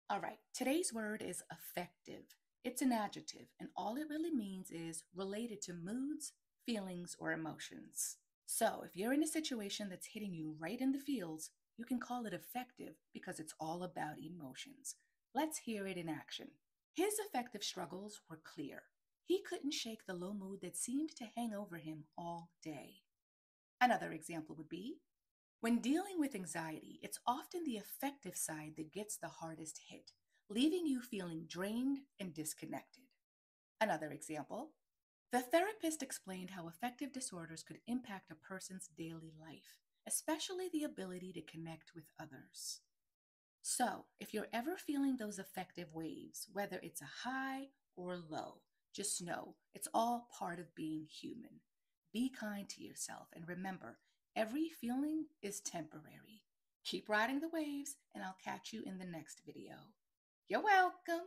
All right, today's word is affective. It's an adjective, and all it really means is related to moods, feelings, or emotions. So, if you're in a situation that's hitting you right in the feels, you can call it affective because it's all about emotions. Let's hear it in action. His affective struggles were clear. He couldn't shake the low mood that seemed to hang over him all day. Another example would be when dealing with anxiety, it's often the affective side that gets the hardest hit, leaving you feeling drained and disconnected. Another example, the therapist explained how affective disorders could impact a person's daily life, especially the ability to connect with others. So, if you're ever feeling those affective waves, whether it's a high or low, just know it's all part of being human. Be kind to yourself and remember, every feeling is temporary. Keep riding the waves, and I'll catch you in the next video. You're welcome.